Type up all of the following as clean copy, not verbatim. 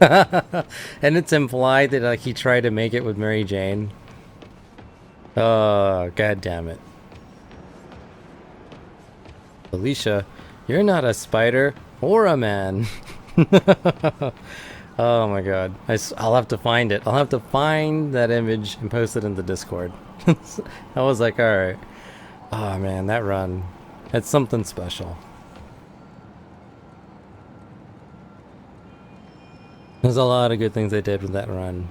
And it's implied that like he tried to make it with Mary Jane. Oh, god damn it. Alicia, you're not a spider or a man. Oh my god. I'll have to find it. I'll have to find that image and post it in the Discord. I was like, alright. Oh man, that run. It's something special. There's a lot of good things they did with that run.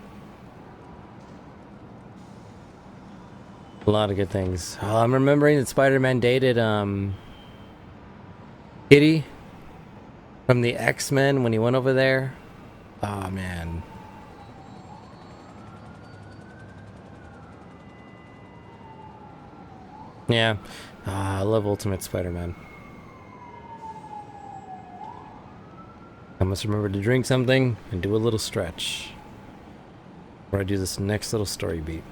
A lot of good things. Oh, I'm remembering that Spider-Man dated Kitty from the X-Men when he went over there. Oh man. Yeah. I love Ultimate Spider-Man. I must remember to drink something and do a little stretch before I do this next little story beat.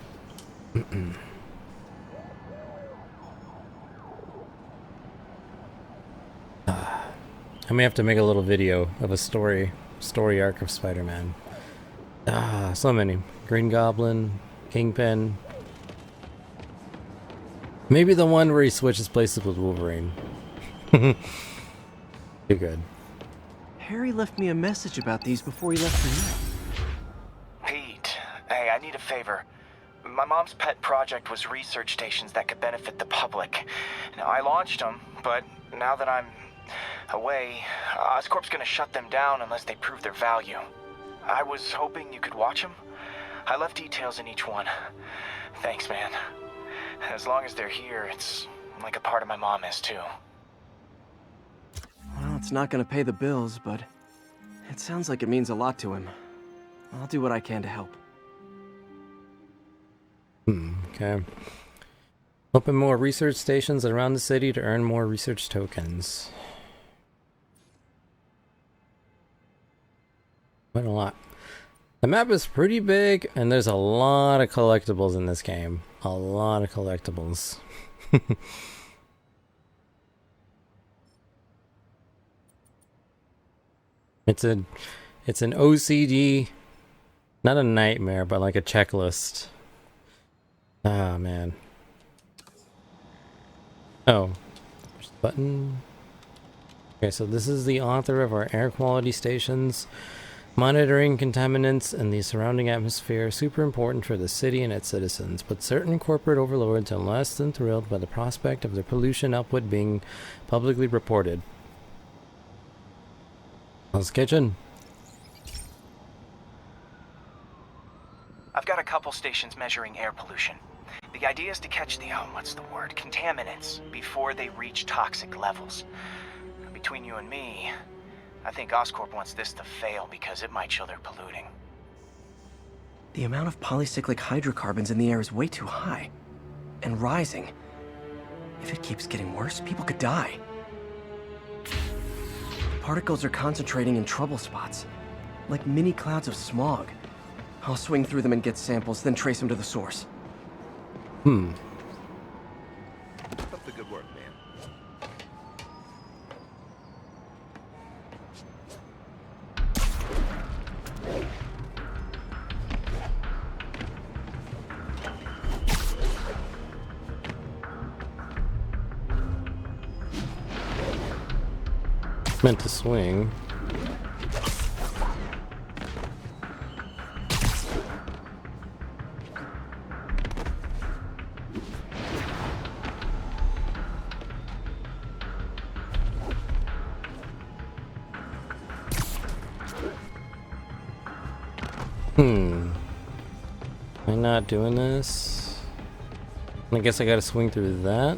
I may have to make a little video of a story arc of Spider-Man. So many. Green Goblin, Kingpin. Maybe the one where he switches places with Wolverine. Too good. Harry left me a message about these before he left for you. Pete, hey, I need a favor. My mom's pet project was research stations that could benefit the public. Now, I launched them, but now that I'm away, Oscorp's gonna shut them down unless they prove their value. I was hoping you could watch them. I left details in each one. Thanks, man. As long as they're here, it's like a part of my mom is too. Well, it's not gonna pay the bills, but it sounds like it means a lot to him. I'll do what I can to help. Okay. Open more research stations around the city to earn more research tokens. Quite a lot. The map is pretty big, and there's a lot of collectibles in this game. A lot of collectibles. It's an OCD, not a nightmare, but like a checklist. Ah, man. Oh, there's a button. Okay, so this is the author of our air quality stations. Monitoring contaminants in the surrounding atmosphere, super important for the city and its citizens, but certain corporate overlords are less than thrilled by the prospect of their pollution output being publicly reported. Hell's Kitchen. I've got a couple stations measuring air pollution. The idea is to catch the, contaminants before they reach toxic levels. Between you and me, I think Oscorp wants this to fail because it might show they're polluting. The amount of polycyclic hydrocarbons in the air is way too high. And rising. If it keeps getting worse, people could die. The particles are concentrating in trouble spots, like mini clouds of smog. I'll swing through them and get samples, then trace them to the source. Keep up the good work, man. Meant to swing. Am I not doing this? I guess I gotta swing through that.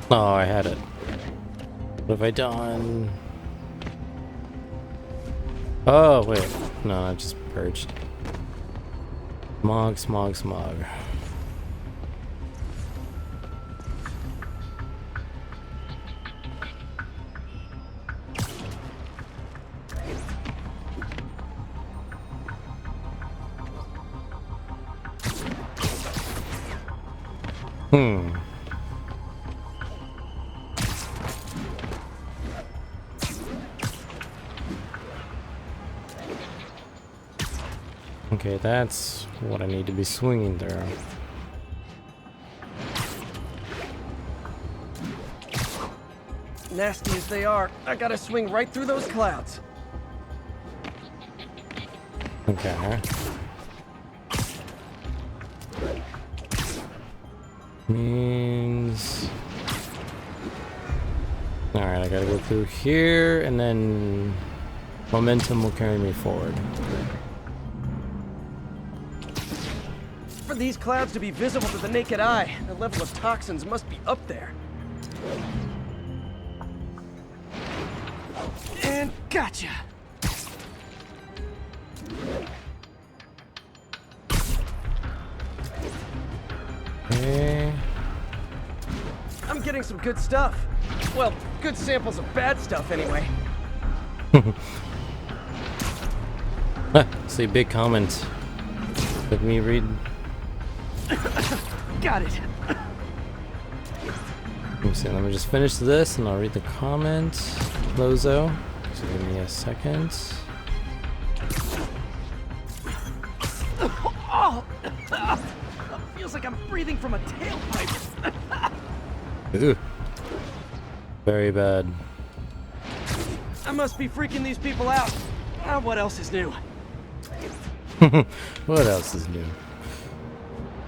Oh, I had it. What have I done? Oh, wait. No, I just purged. Smog, smog, smog. Hmm. Okay, that's what I need to be swinging through. Nasty as they are, I gotta swing right through those clouds. Okay. Means... Alright, I gotta go through here, and then momentum will carry me forward. For these clouds to be visible to the naked eye, the level of toxins must be up there. And gotcha! Okay. I'm getting some good stuff. Well, good samples of bad stuff anyway. See, big comment. Let me read. Got it. Let me see, let me just finish this and I'll read the comment. Lozo. So give me a second. Oh! Feels like I'm breathing from a tailpipe. Ooh. Very bad. I must be freaking these people out. What else is new? What else is new?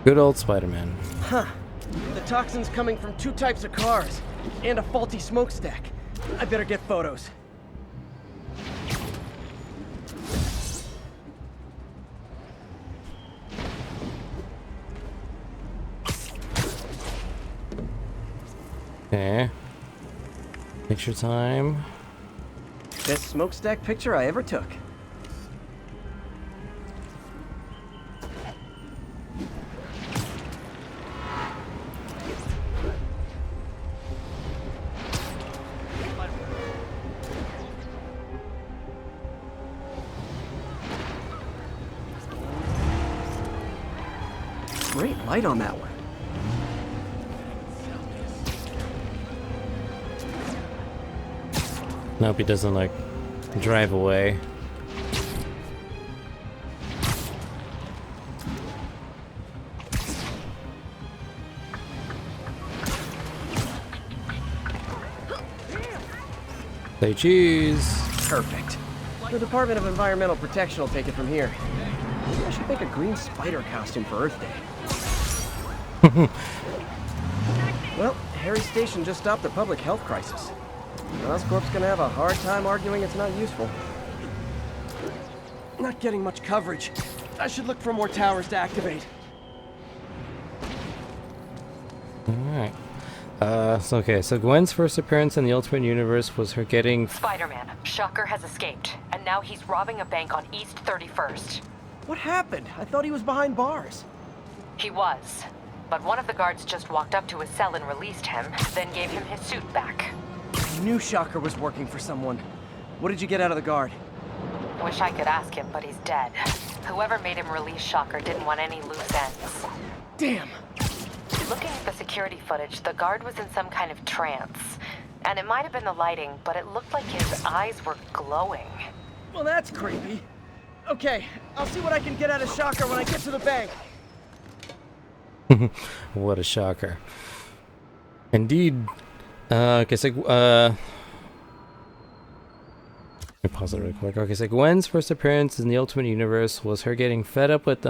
Good old Spider-Man. Huh. The toxin's coming from 2 types of cars and a faulty smokestack. I better get photos. Okay. Picture time. Best smokestack picture I ever took. Great light on that one. Nope, he doesn't like drive away. Say cheese. Perfect. The Department of Environmental Protection will take it from here. I should make a green spider costume for Earth Day. Well, Harry's station just stopped a public health crisis. Oscorp's gonna have a hard time arguing it's not useful. Not getting much coverage. I should look for more towers to activate. Alright. So Gwen's first appearance in the Ultimate Universe was her getting... Spider-Man, Shocker has escaped, and now he's robbing a bank on East 31st. What happened? I thought he was behind bars. He was, but one of the guards just walked up to his cell and released him, then gave him his suit back. I knew Shocker was working for someone. What did you get out of the guard? Wish I could ask him, but he's dead. Whoever made him release Shocker didn't want any loose ends. Damn! Looking at the security footage, the guard was in some kind of trance. And it might have been the lighting, but it looked like his eyes were glowing. Well, that's creepy. Okay, I'll see what I can get out of Shocker when I get to the bank. What a shocker. Indeed. Okay, so, let me pause it really quick. Okay, so Gwen's first appearance in the Ultimate Universe was her getting fed up with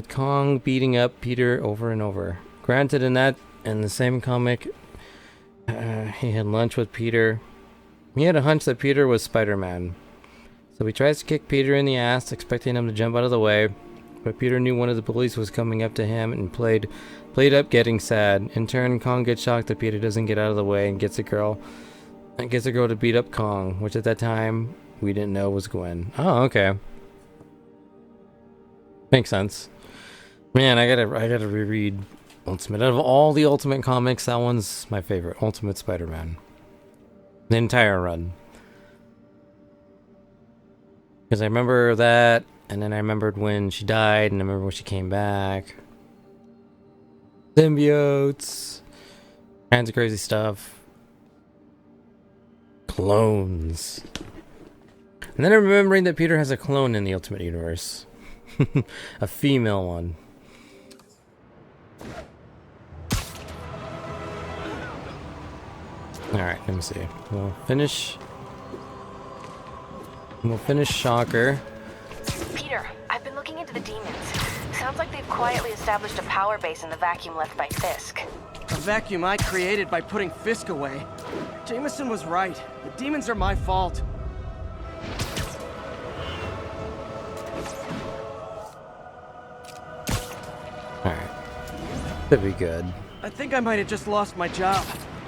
Kong beating up Peter over and over. Granted, in the same comic, he had lunch with Peter. He had a hunch that Peter was Spider-Man. So he tries to kick Peter in the ass, expecting him to jump out of the way. But Peter knew one of the bullies was coming up to him and played up getting sad. In turn, Kong gets shocked that Peter doesn't get out of the way and gets a girl to beat up Kong, which at that time we didn't know was Gwen. Oh, okay. Makes sense. Man, I gotta reread Ultimate. Out of all the Ultimate comics, that one's my favorite. Ultimate Spider-Man. The entire run. Because I remember that, and then I remembered when she died, and I remember when she came back. Symbiotes. Kinds of crazy stuff. Clones. And then I'm remembering that Peter has a clone in the Ultimate Universe. A female one. Alright, let me see. We'll finish Shocker. Peter, I've been looking into the demons. Sounds like they've quietly established a power base in the vacuum left by Fisk. A vacuum I created by putting Fisk away. Jameson was right. The demons are my fault. Alright. Should be good. I think I might have just lost my job.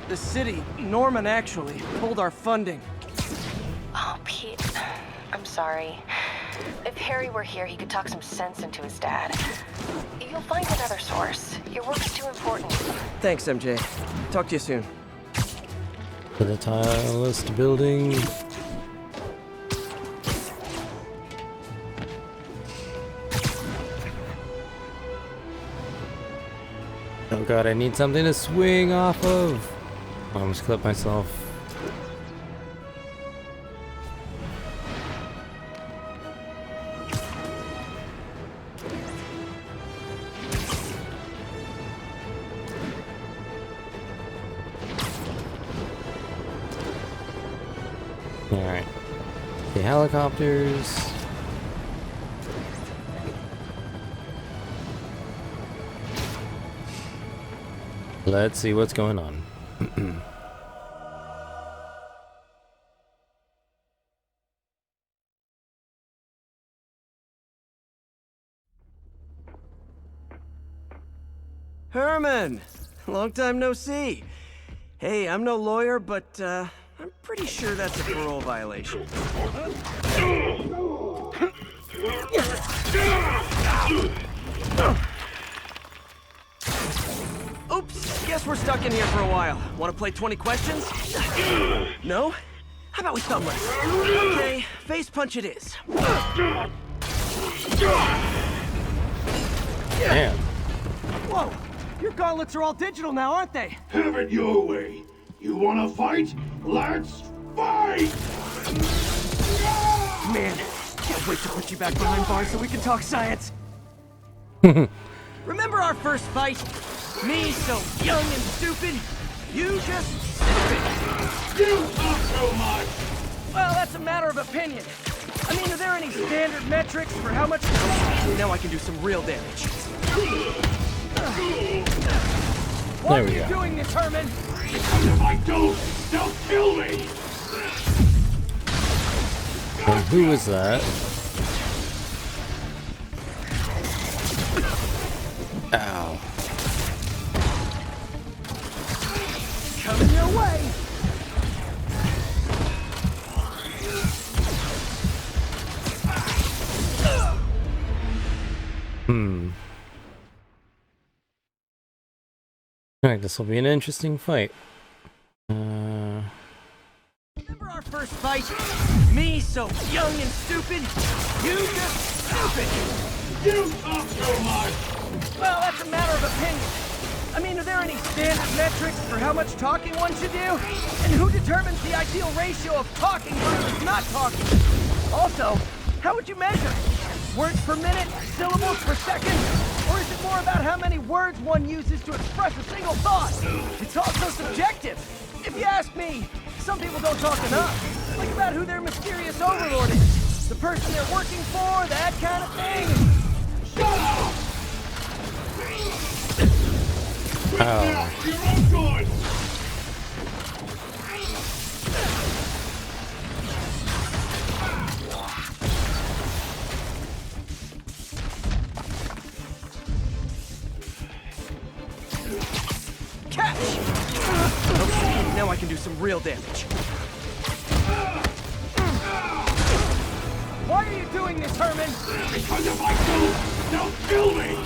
The city, Norman actually, pulled our funding. Oh, Pete. I'm sorry. If Harry were here, he could talk some sense into his dad. You'll find another source. Your work's too important. Thanks, MJ. Talk to you soon. For the tallest building. Oh god, I need something to swing off of. I almost clipped myself. Alright. The helicopters. Let's see what's going on. Herman! Long time no see. Hey, I'm no lawyer, but I'm pretty sure that's a parole violation. Oops, guess we're stuck in here for a while. Want to play 20 questions? No? How about we thumb wrestle? Okay, face punch it is. Damn. Whoa! Your gauntlets are all digital now, aren't they? Have it your way. You wanna fight? Let's fight! Man, can't wait to put you back behind bars so we can talk science. Remember our first fight? Me so young and stupid, you just stupid. You talk so much! Well, that's a matter of opinion. I mean, are there any standard metrics for how much... Now I can do some real damage. Why There we are you go. doing this, Herman? Because if I don't, they'll kill me! And who is that? Ow. Coming your way. Alright, this will be an interesting fight. Remember our first fight? Me so young and stupid, you just stupid. You talk so much! Well, that's a matter of opinion. I mean, are there any standard metrics for how much talking one should do? And who determines the ideal ratio of talking versus not talking? Also, how would you measure? Words per minute? Syllables per second? Or is it more about how many words one uses to express a single thought? It's also subjective. If you ask me, some people don't talk enough. Like about who their mysterious overlord is. The person they're working for, that kind of thing. Shut up! Oh. You're all good! Catch! Okay, now I can do some real damage. Why are you doing this, Herman? Because if I don't, they'll kill me!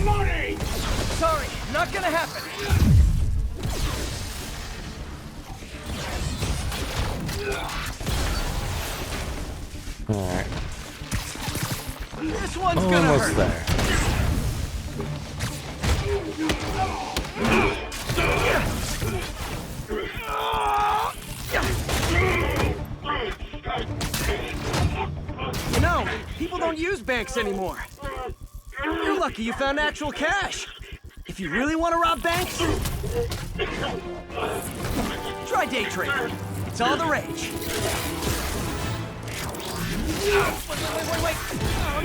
money! Sorry, not gonna happen. Alright. This one's gonna Almost hurt. there. You know, people don't use banks anymore. You're lucky you found actual cash. If you really want to rob banks, try day trading. It's all the rage. Wait. Oh,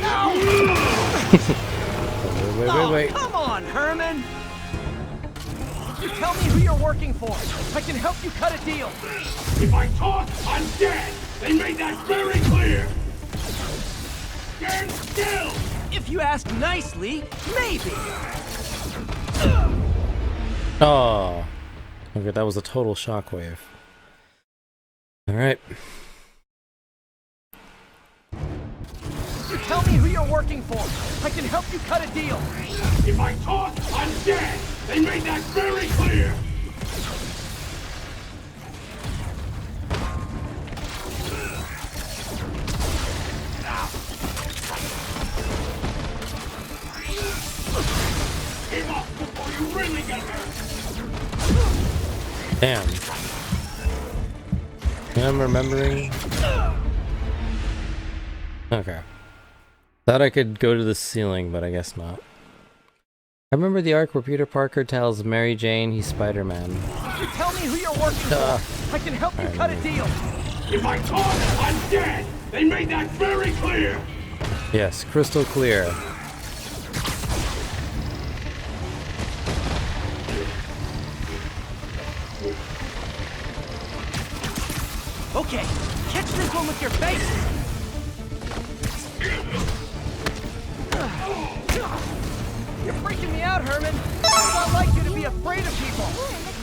no! Wait. Come on, Herman. You tell me who you're working for. I can help you cut a deal. If I talk, I'm dead! They made that very clear! Stand still! If you ask nicely, maybe. Oh. Okay, that was a total shockwave. Alright. You tell me who you're working for. I can help you cut a deal. If I talk, I'm dead! They made that very clear! Give up before you really get hurt! Damn. I'm remembering. Okay. Thought I could go to the ceiling, but I guess not. I remember the arc where Peter Parker tells Mary Jane he's Spider-Man. You tell me who you're working for. I can help you cut a deal. If I talk, I'm dead! They made that very clear! Yes, crystal clear. Okay, catch this one with your face. You're freaking me out, Herman. It's not like you to be afraid of people.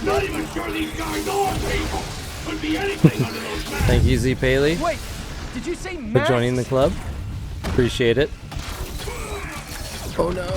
Not even sure these guys are people! Could be anything under those masks! Thank you, Z Paley, Wait, did you say for masks? joining the club. Appreciate it. Oh no.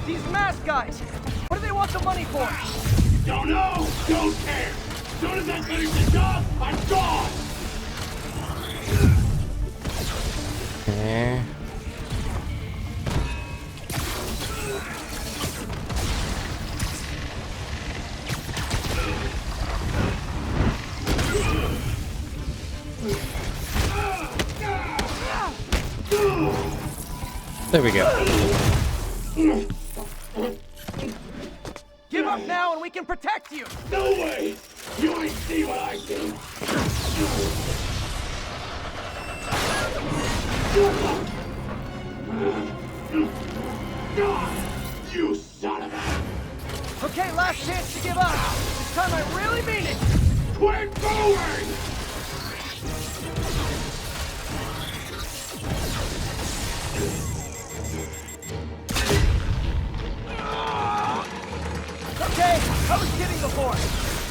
These mask guys. What do they want the money for? Don't know! Don't care! As soon as I finish the job, I'm gone! Okay. There we go. Give up now and we can protect you. No way! You ain't see what I do! You son of a... Okay, last chance to give up. This time I really mean it. Quit moving! Okay, I was kidding before.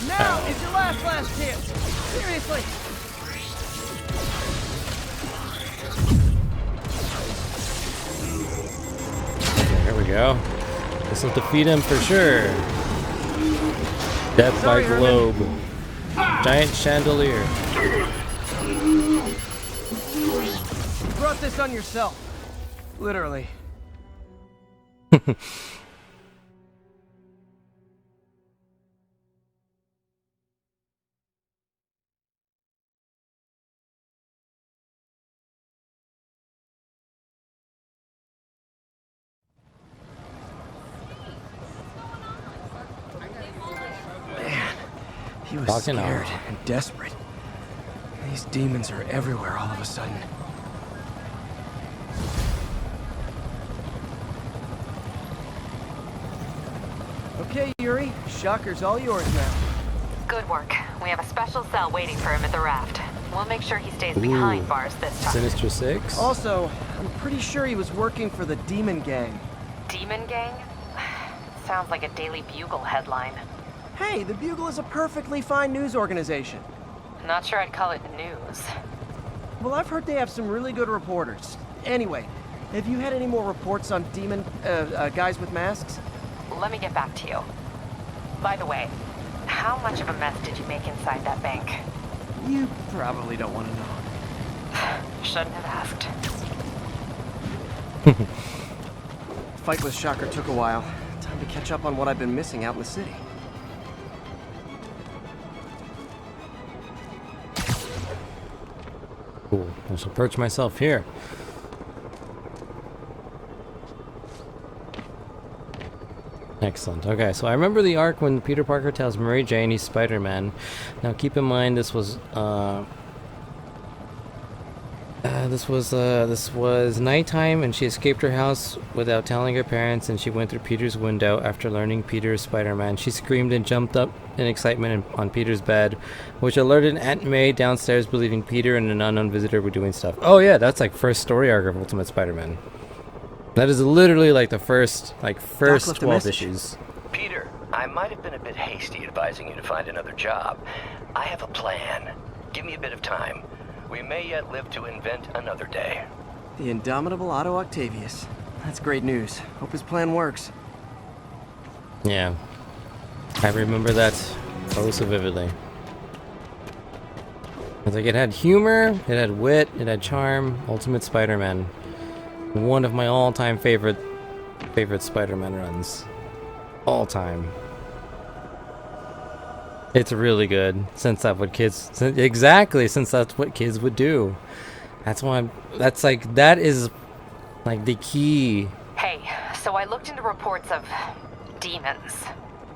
Now is your last chance. Seriously. There we go. This will defeat him for sure. Death by Sorry, Herman. globe. Giant chandelier. You brought this on yourself. Literally. He was Talking scared on. and desperate. These demons are everywhere all of a sudden. Okay, Yuri. Shocker's all yours now. Good work. We have a special cell waiting for him at the raft. We'll make sure he stays behind bars this time. Sinister Six? Also, I'm pretty sure he was working for the Demon Gang. Demon Gang? Sounds like a Daily Bugle headline. Hey, the Bugle is a perfectly fine news organization. Not sure I'd call it news. Well, I've heard they have some really good reporters. Anyway, have you had any more reports on demon, guys with masks? Let me get back to you. By the way, how much of a mess did you make inside that bank? You probably don't want to know. Shouldn't have asked. Fight with Shocker took a while. Time to catch up on what I've been missing out in the city. Cool. I shall perch myself here. Excellent. Okay, so I remember the arc when Peter Parker tells Mary Jane he's Spider-Man. Now keep in mind this was this was nighttime, and she escaped her house without telling her parents, and she went through Peter's window after learning Peter is Spider-Man. She screamed and jumped up in excitement on Peter's bed, which alerted Aunt May downstairs, believing Peter and an unknown visitor were doing stuff. Oh yeah, that's like first story arc of Ultimate Spider-Man. That is literally like the first 12 issues. Peter, I might have been a bit hasty advising you to find another job. I have a plan. Give me a bit of time. We may yet live to invent another day. The indomitable Otto Octavius. That's great news. Hope his plan works. Yeah. I remember that oh so vividly. It's like it had humor, it had wit, it had charm. Ultimate Spider-Man. One of my all-time favorite Spider-Man runs. All time. It's really good, since that's what kids would do. That is like the key. Hey, so I looked into reports of demons.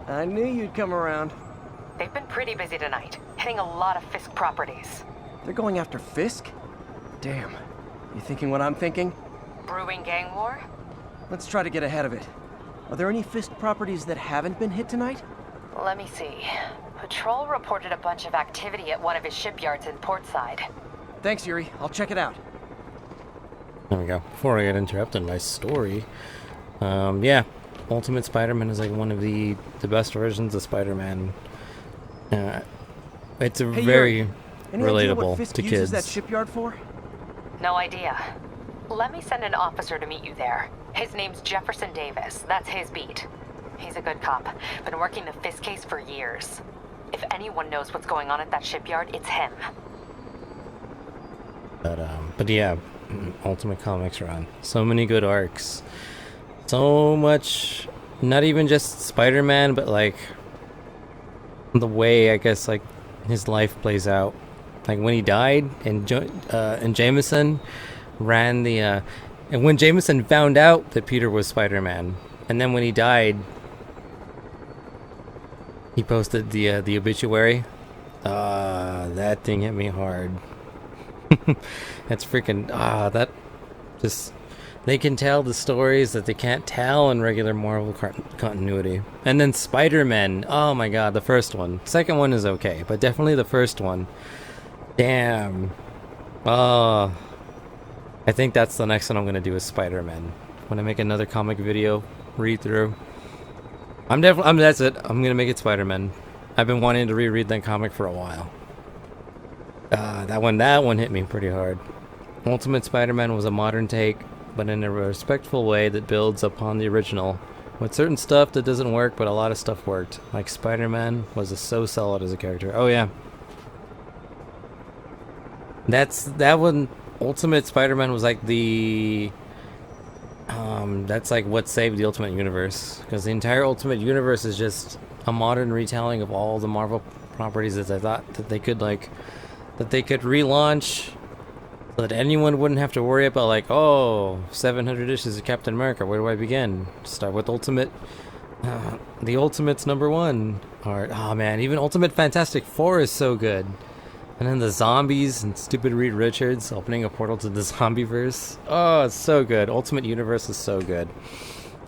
I knew you'd come around. They've been pretty busy tonight, hitting a lot of Fisk properties. They're going after Fisk? Damn. You thinking what I'm thinking? Brewing gang war? Let's try to get ahead of it. Are there any Fisk properties that haven't been hit tonight? Let me see. Patrol reported a bunch of activity at one of his shipyards in Portside. Thanks, Yuri. I'll check it out. There we go. Before I get interrupted by story. Yeah. Ultimate Spider-Man is like one of the best versions of Spider-Man. It's a Hey, very Yuri, any idea what relatable Fisk to uses kids. that shipyard for? No idea. Let me send an officer to meet you there. His name's Jefferson Davis. That's his beat. He's a good cop. Been working the Fisk case for years. If anyone knows what's going on at that shipyard, it's him. But yeah, Ultimate Comics run. So many good arcs. So much, not even just Spider-Man, but like the way I guess like his life plays out. Like when he died, and Jameson ran the, and when Jameson found out that Peter was Spider-Man, and then when he died, he posted the obituary. That thing hit me hard. That's freaking that just they can tell the stories that they can't tell in regular Marvel continuity. And then Spider-Man, oh my god, the first one. Second one is okay, but definitely the first one. Damn. I think that's the next one I'm gonna do is Spider-Man. When I make another comic video read through, that's it. I'm gonna make it Spider-Man. I've been wanting to reread that comic for a while. That one hit me pretty hard. Ultimate Spider-Man was a modern take, but in a respectful way that builds upon the original. With certain stuff that doesn't work, but a lot of stuff worked. Like Spider-Man was so solid as a character. Oh yeah. That one. Ultimate Spider-Man was like the that's like what saved the Ultimate Universe, because the entire Ultimate Universe is just a modern retelling of all the Marvel properties that I thought that they could relaunch, so that anyone wouldn't have to worry about like, oh, 700 issues of Captain America, where do I begin? Start with Ultimate, the Ultimates #1 art. Oh man, even Ultimate Fantastic Four is so good. And then the zombies and stupid Reed Richards opening a portal to the Zombieverse. Oh, it's so good. Ultimate Universe is so good.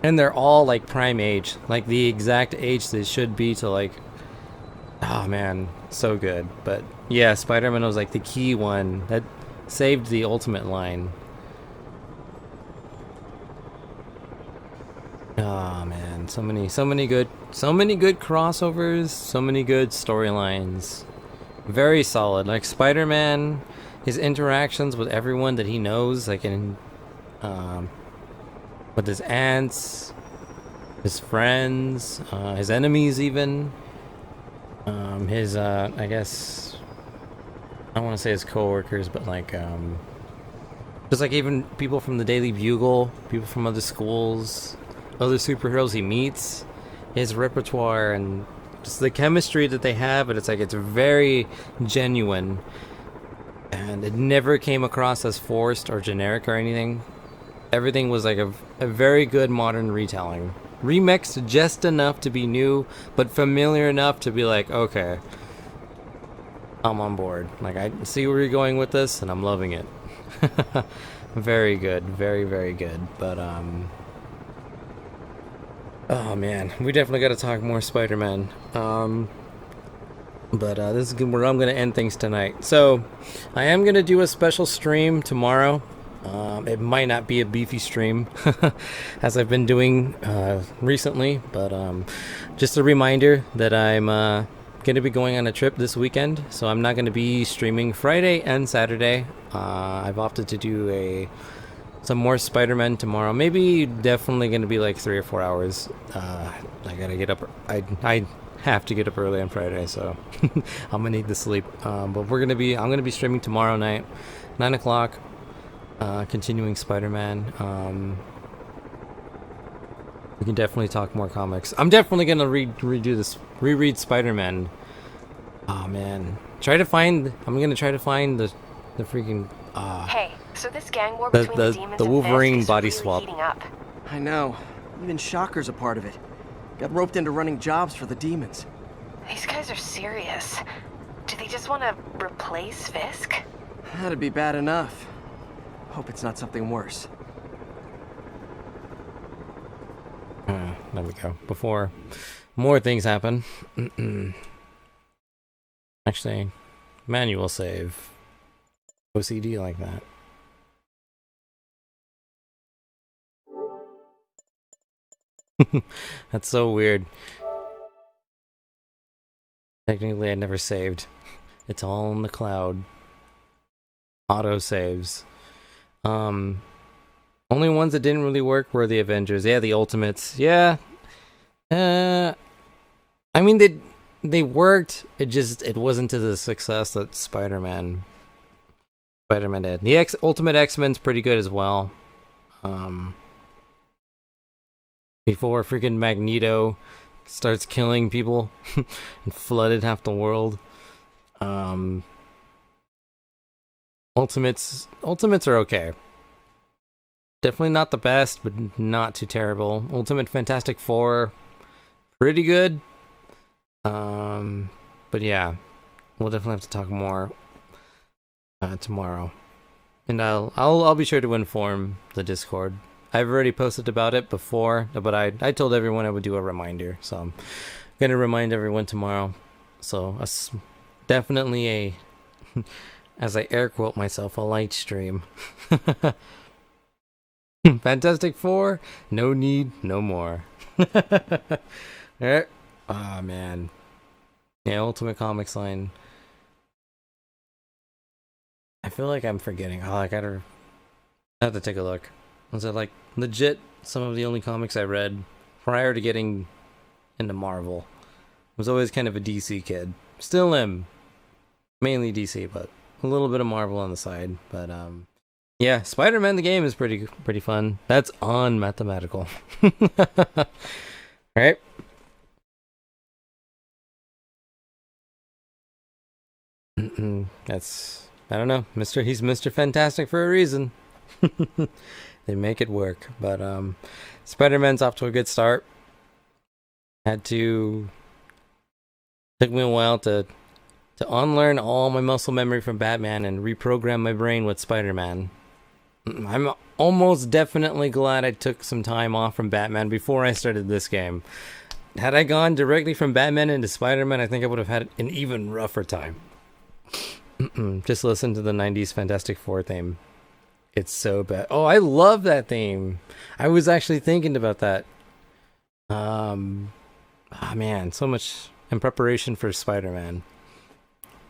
And they're all like prime age, like the exact age they should be to like. Oh man, so good. But yeah, Spider-Man was like the key one that saved the Ultimate line. Oh man, so many good crossovers, so many good storylines. Very solid. Like Spider-Man, his interactions with everyone that he knows, like in with his aunts, his friends, his enemies even. His I guess I don't want to say his coworkers, but like just like even people from the Daily Bugle, people from other schools, other superheroes he meets, his repertoire and just the chemistry that they have, and it's like it's very genuine, and it never came across as forced or generic or anything. Everything was like a very good modern retelling. Remixed just enough to be new, but familiar enough to be like, okay, I'm on board. Like, I see where you're going with this, and I'm loving it. Very good. Very, very good. But, oh, man. We definitely got to talk more Spider-Man. But this is where I'm going to end things tonight. So, I am going to do a special stream tomorrow. It might not be a beefy stream as I've been doing recently, but just a reminder that I'm going to be going on a trip this weekend, so I'm not going to be streaming Friday and Saturday. I've opted to do some more Spider-Man tomorrow. Maybe definitely going to be like 3 or 4 hours. I gotta get up. I have to get up early on Friday, so I'm gonna need the sleep. But I'm gonna be streaming tomorrow night, 9 o'clock. Continuing Spider-Man. We can definitely talk more comics. I'm definitely gonna reread Spider-Man. Oh man, I'm gonna try to find the freaking. Hey, so this gang war between the demons the and Wolverine Fisk is body really swap. heating up. I know. Even Shocker's a part of it. Got roped into running jobs for the demons. These guys are serious. Do they just want to replace Fisk? That'd be bad enough. Hope it's not something worse. There we go. Before more things happen. Actually, manual save. OCD like that. That's so weird. Technically, I never saved. It's all in the cloud. Auto saves. Only ones that didn't really work were the Avengers. Yeah, the Ultimates. Yeah. I mean, they worked. It wasn't to the success that Spider-Man did. The Ultimate X-Men's pretty good as well. Before freaking Magneto starts killing people and flooded half the world. Ultimates are okay. Definitely not the best, but not too terrible. Ultimate Fantastic Four, pretty good. But yeah, we'll definitely have to talk more tomorrow, and I'll be sure to inform the Discord. I've already posted about it before, but I told everyone I would do a reminder, so I'm gonna remind everyone tomorrow. So definitely a, as I air quote myself, a light stream. Fantastic Four, no need, no more. Alright. Oh man. Yeah, Ultimate Comics line. I feel like I'm forgetting. Oh, I have to take a look. Was it like legit some of the only comics I read prior to getting into Marvel? I was always kind of a DC kid. Still am. Mainly DC, but a little bit of Marvel on the side. But yeah, Spider-Man the game is pretty fun. That's unmathematical. Right? That's, I don't know, he's Mr. Fantastic for a reason. They make it work. But Spider-Man's off to a good start. Took me a while to unlearn all my muscle memory from Batman and reprogram my brain with Spider-Man. I'm almost definitely glad I took some time off from Batman before I started this game. Had I gone directly from Batman into Spider-Man, I think I would have had an even rougher time. Just listen to the 90s Fantastic Four theme. It's so bad. Oh, I love that theme. I was actually thinking about that. Oh man, so much in preparation for Spider-Man.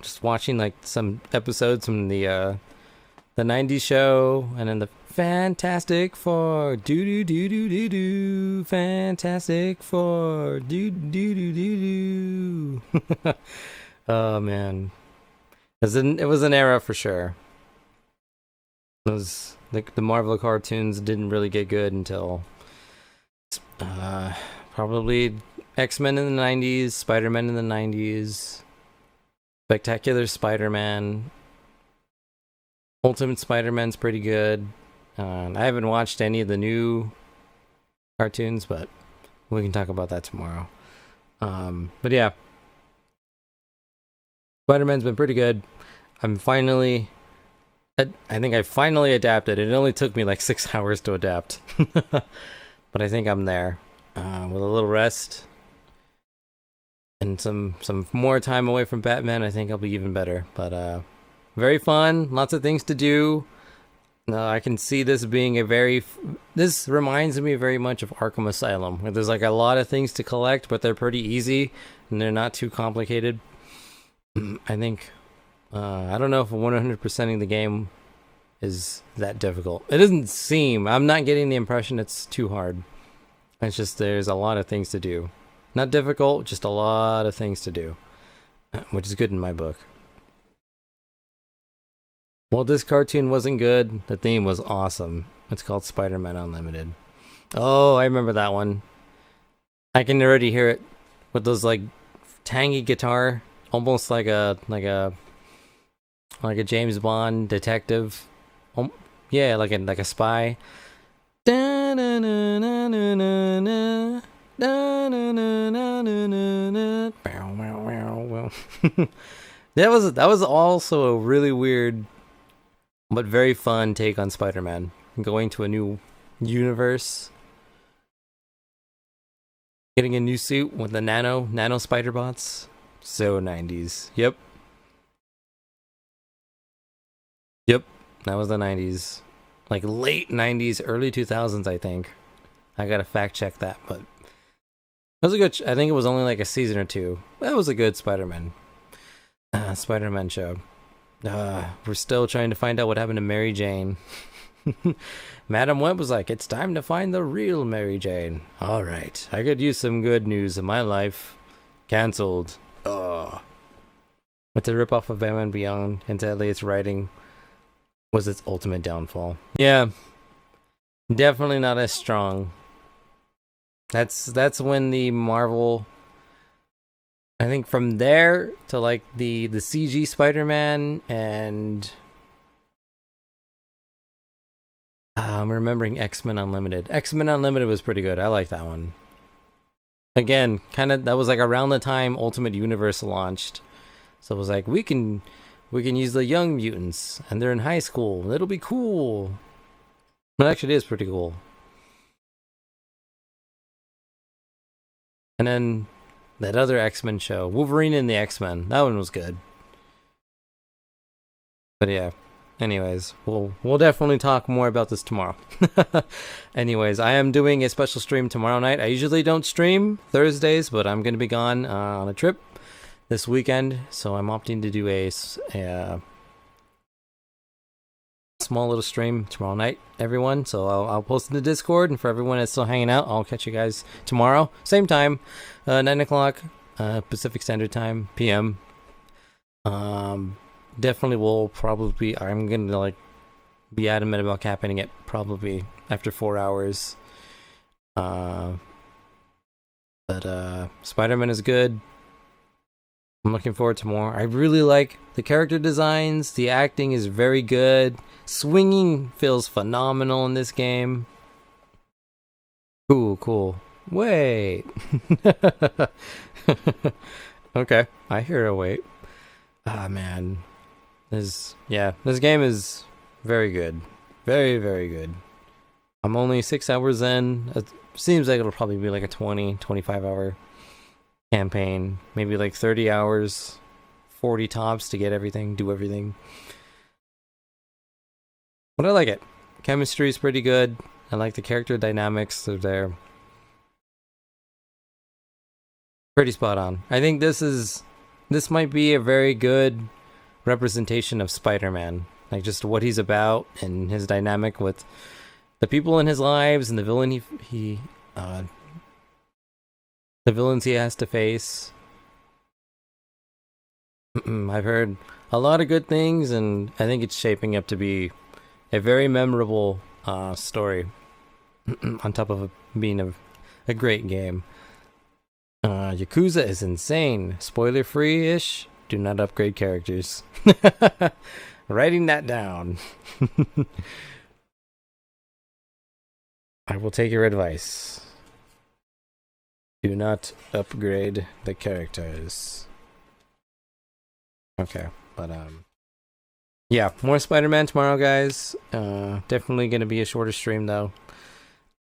Just watching like some episodes from the 90s show, and then the Fantastic Four, do do do do do do, Fantastic Four, do do do do do. Oh man, it was an era for sure. It was the Marvel cartoons didn't really get good until probably X-Men in the 90s, Spider-Man in the 90s, Spectacular Spider-Man. Ultimate Spider-Man's pretty good. I haven't watched any of the new cartoons, but we can talk about that tomorrow. But yeah, Spider-Man's been pretty good. I think I finally adapted. It only took me like 6 hours to adapt. But I think I'm there. With a little rest and some more time away from Batman, I think I'll be even better. But very fun, lots of things to do. I can see this being this reminds me very much of Arkham Asylum, where there's like a lot of things to collect, but they're pretty easy and they're not too complicated. I think, I don't know if 100%ing the game is that difficult. It doesn't seem, I'm not getting the impression it's too hard. It's just there's a lot of things to do. Not difficult, just a lot of things to do, which is good in my book. Well, this cartoon wasn't good. The theme was awesome. It's called Spider-Man Unlimited. Oh, I remember that one. I can already hear it with those like tangy guitar, almost like a James Bond detective. Yeah, like a spy. That was also a really weird but very fun take on Spider-Man. Going to a new universe. Getting a new suit with the nano spider bots. So 90s. Yep. That was the 90s. Like late 90s, early 2000s, I think. I gotta fact check that, but it was a good. I think it was only like a season or two. That was a good Spider-Man show. We're still trying to find out what happened to Mary Jane. Madam Web was like, "It's time to find the real Mary Jane." All right, I could use some good news in my life. Cancelled. With the ripoff of Batman Beyond, and sadly, its writing was its ultimate downfall. Yeah, definitely not as strong. That's when the Marvel, I think from there to like the CG Spider-Man, and I'm remembering X-Men Unlimited. X-Men Unlimited was pretty good. I like that one. Again, kind of that was like around the time Ultimate Universe launched. So it was like we can use the young mutants and they're in high school. It'll be cool. It actually is pretty cool. And then that other X-Men show, Wolverine and the X-Men. That one was good. But yeah. Anyways, we'll definitely talk more about this tomorrow. Anyways, I am doing a special stream tomorrow night. I usually don't stream Thursdays, but I'm going to be gone on a trip this weekend, so I'm opting to do a small little stream tomorrow night, everyone. So I'll post in the Discord, and for everyone that's still hanging out, I'll catch you guys tomorrow, same time, 9 o'clock Pacific Standard Time, PM. Definitely will probably I'm gonna like be adamant about capping it probably after 4 hours. But Spider-Man is good. I'm looking forward to more. I really like the character designs. The acting is very good. Swinging feels phenomenal in this game. Cool. Wait. Okay, I hear a wait. Ah, man. This game is very good. Very, very good. I'm only 6 hours in. It seems like it'll probably be like a 20, 25 hour campaign. Maybe like 30 hours, 40 tops to get everything, do everything. But I like it. Chemistry is pretty good. I like the character dynamics. They're there. Pretty spot on. I think this might be a very good representation of Spider-Man. Like just what he's about and his dynamic with the people in his lives and the villains he has to face. I've heard a lot of good things, and I think it's shaping up to be a very memorable story. On top of being a great game. Yakuza is insane. Spoiler free-ish. Do not upgrade characters. Writing that down. I will take your advice. Do not upgrade the characters. Okay, but yeah, more Spider-Man tomorrow, guys. Definitely gonna be a shorter stream though.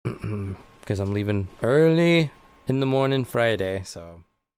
Because I'm leaving early in the morning Friday, so